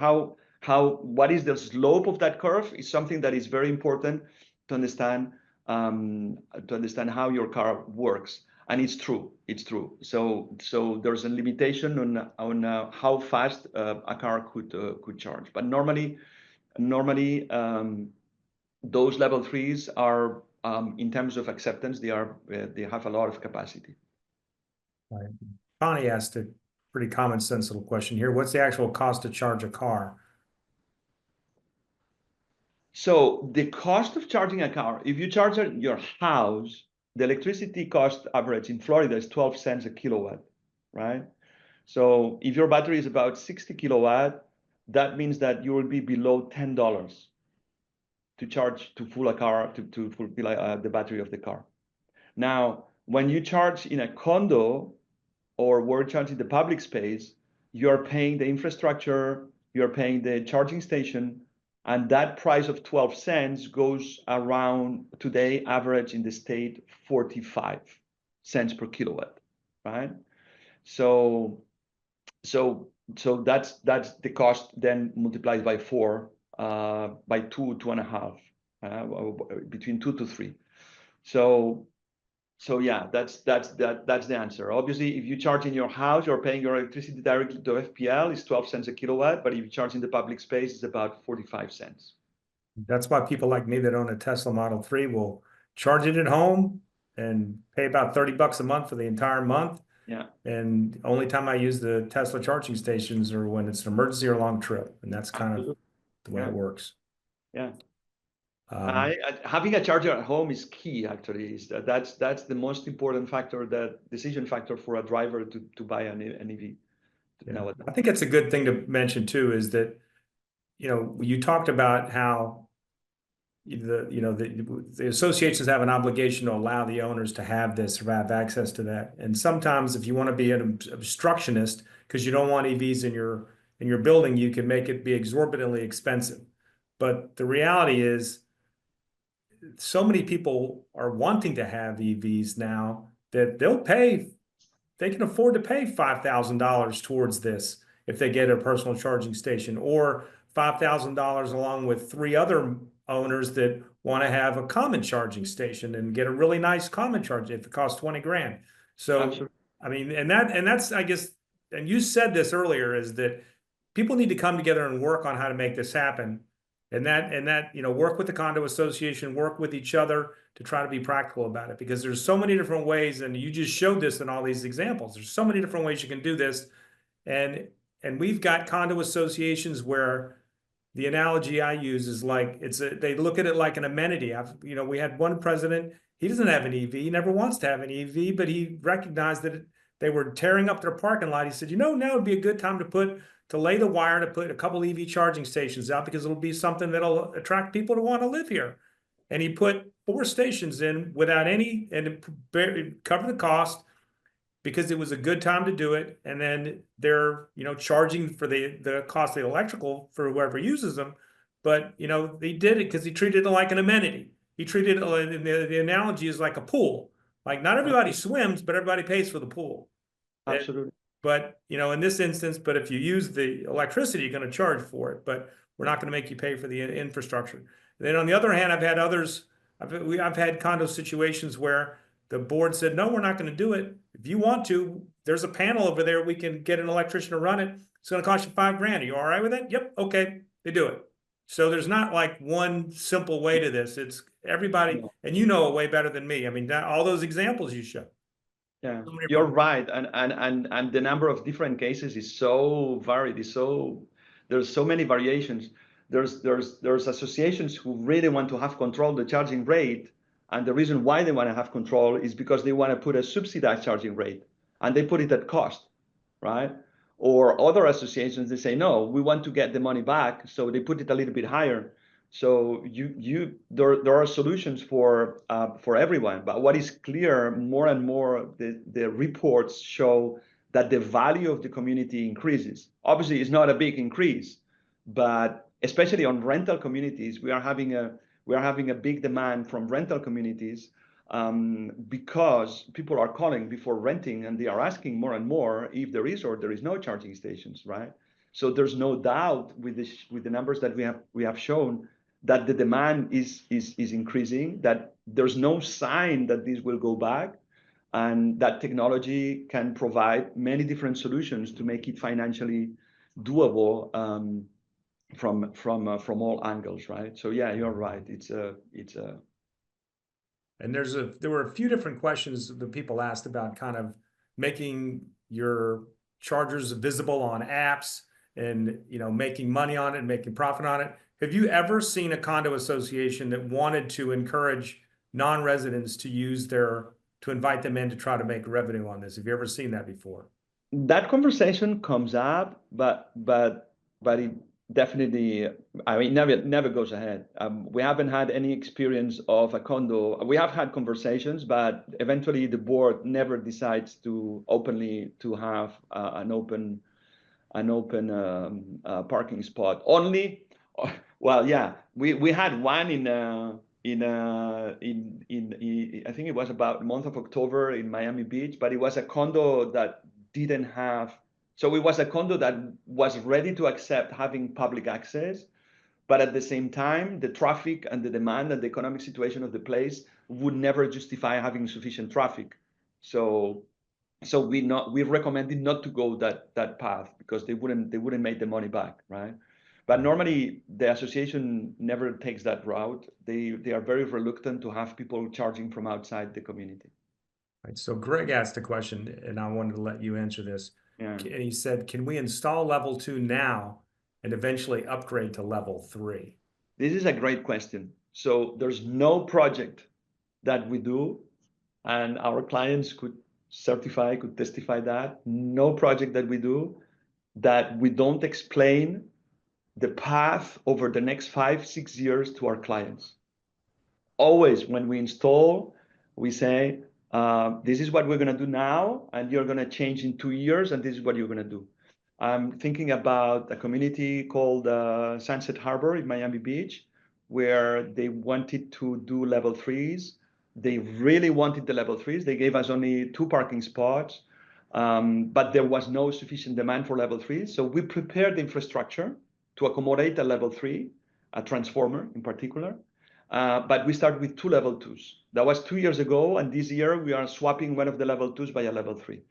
what is the slope of that curve is something that is very important to understand how your car works. And it's true. So there's a limitation on how fast a car could charge. But normally those level 3s are in terms of acceptance, they have a lot of capacity. Right. Connie asked a pretty common sensical question here. What's the actual cost to charge a car? So the cost of charging a car, if you charge at your house, the electricity cost average in Florida is 12 cents a kilowatt, right? So if your battery is about 60 kilowatt, that means that you will be below $10 to charge to full a car, to fulfill the battery of the car. Now, when you charge in a condo or where you charge in the public space, you're paying the infrastructure, you're paying the charging station, and that price of 12 cents goes around, today, average in the state, 45 cents per kilowatt, right? So that's the cost, then multiplied by 4, by 2.5, between 2 to 3. So yeah, that's the answer. Obviously, if you charge in your house, you're paying your electricity directly to FPL, it's 12 cents a kilowatt. But if you charge in the public space, it's about 45 cents. That's why people like me that own a Tesla Model 3 will charge it at home and pay about $30 a month for the entire month. Yeah. And only time I use the Tesla charging stations are when it's an emergency or long trip. And that's kind of the way it works. Yeah. Having a charger at home is key, actually. That's the most important factor, that decision factor for a driver to buy an EV. Yeah. I think it's a good thing to mention too, is that, you talked about how the associations have an obligation to allow the owners to have this, or have access to that. And sometimes if you want to be an obstructionist, because you don't want EVs in your building, you can make it be exorbitantly expensive. But the reality is, so many people are wanting to have EVs now that they can afford to pay $5,000 towards this if they get a personal charging station, or $5,000 along with 3 other owners that want to have a common charging station and get a really nice common charge if it costs 20 grand. So, absolutely. I mean, and that's, I guess, and you said this earlier, is that people need to come together and work on how to make this happen. And that, work with the condo association, work with each other to try to be practical about it, because there's so many different ways, and you just showed this in all these examples. There's so many different ways you can do this. And we've got condo associations where the analogy I use is like they look at it like an amenity. We had one president, he doesn't have an EV, he never wants to have an EV, but he recognized that they were tearing up their parking lot. He said, now would be a good time to lay the wire to put a couple EV charging stations out, because it'll be something that'll attract people to want to live here. And he put 4 stations in without any, and cover the cost, because it was a good time to do it. And then they're, charging for the cost of the electrical for whoever uses them. But, they did it because he treated it like an amenity. He treated it, the analogy is like a pool. Like, not everybody swims, but everybody pays for the pool. Absolutely. But, in this instance, but if you use the electricity, you're going to charge for it, but we're not going to make you pay for the infrastructure. And then on the other hand, I've had condo situations where the board said, no, we're not going to do it. If you want to, there's a panel over there. We can get an electrician to run it. It's going to cost you $5,000. Are you all right with it? Yep. Okay. They do it. So there's not like one simple way to this. It's everybody, and you know it way better than me. I mean, all those examples you showed. Yeah, you're right. And the number of different cases is so varied. There's so many variations. There's associations who really want to have control of the charging rate. And the reason why they want to have control is because they want to put a subsidized charging rate, and they put it at cost, right? Or other associations, they say, no, we want to get the money back, so they put it a little bit higher. So there are solutions for everyone. But what is clear more and more, the reports show that the value of the community increases. Obviously, it's not a big increase, but especially on rental communities, we are having a big demand from rental communities, because people are calling before renting, and they are asking more and more if there is or there is no charging stations, right? So there's no doubt with the numbers that we have shown that the demand is increasing, that there's no sign that this will go back, and that technology can provide many different solutions to make it financially doable, from all angles, right? So yeah, you're right. And there were a few different questions that people asked about kind of making your chargers visible on apps and, making money on it and making profit on it. Have you ever seen a condo association that wanted to encourage non-residents to invite them in to try to make revenue on this? Have you ever seen that before? That conversation comes up, but it definitely, I mean, never goes ahead. We haven't had any experience of a condo. We have had conversations, but eventually the board never decides to openly to have an open parking spot. Only, well, yeah, we had one in I think it was about the month of October in Miami Beach, but it was a condo that didn't have. So it was a condo that was ready to accept having public access, but at the same time, the traffic and the demand and the economic situation of the place would never justify having sufficient traffic. So we recommended not to go that path, because they wouldn't make the money back, right? But normally the association never takes that route. They are very reluctant to have people charging from outside the community. Right. So Greg asked a question, and I wanted to let you answer this. Yeah. And he said, can we install level 2 now and eventually upgrade to level 3? This is a great question. So there's no project that we do, and our clients could testify that, no project that we do that we don't explain the path over the next 5-6 years to our clients. Always when we install, we say, this is what we're going to do now, and you're going to change in 2 years, and this is what you're going to do. I'm thinking about a community called Sunset Harbor in Miami Beach, where they wanted to do level 3s. They really wanted the level 3s. They gave us only 2 parking spots, but there was no sufficient demand for level 3s. So we prepared the infrastructure to accommodate a level 3, a transformer in particular. But we started with 2 level 2s. That was 2 years ago, and this year we are swapping one of the level 2s by a level 3.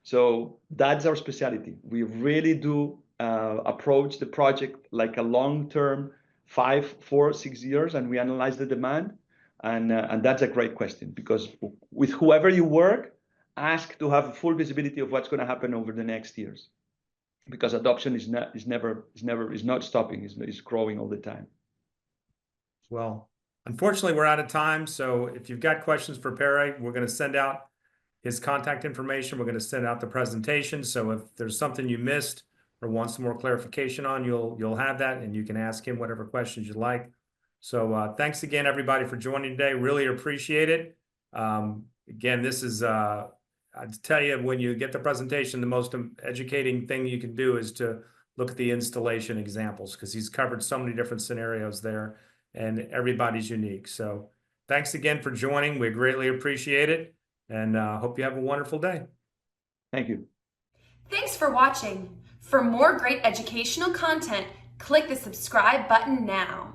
So that's our specialty. We really do approach the project like a long-term 5, 4, 6 years, and we analyze the demand. And that's a great question, because with whoever you work, ask to have full visibility of what's going to happen over the next years, because adoption is not stopping, is growing all the time. Well, unfortunately, we're out of time. So if you've got questions for Pere, we're going to send out his contact information. We're going to send out the presentation. So if there's something you missed or want some more clarification on, you'll have that, and you can ask him whatever questions you like. So thanks again, everybody, for joining today. Really appreciate it. Again, this is, I'd tell you, when you get the presentation, the most educating thing you can do is to look at the installation examples, because he's covered so many different scenarios there, and everybody's unique. So thanks again for joining. We greatly appreciate it, and hope you have a wonderful day. Thank you. Thanks for watching. For more great educational content, click the subscribe button now.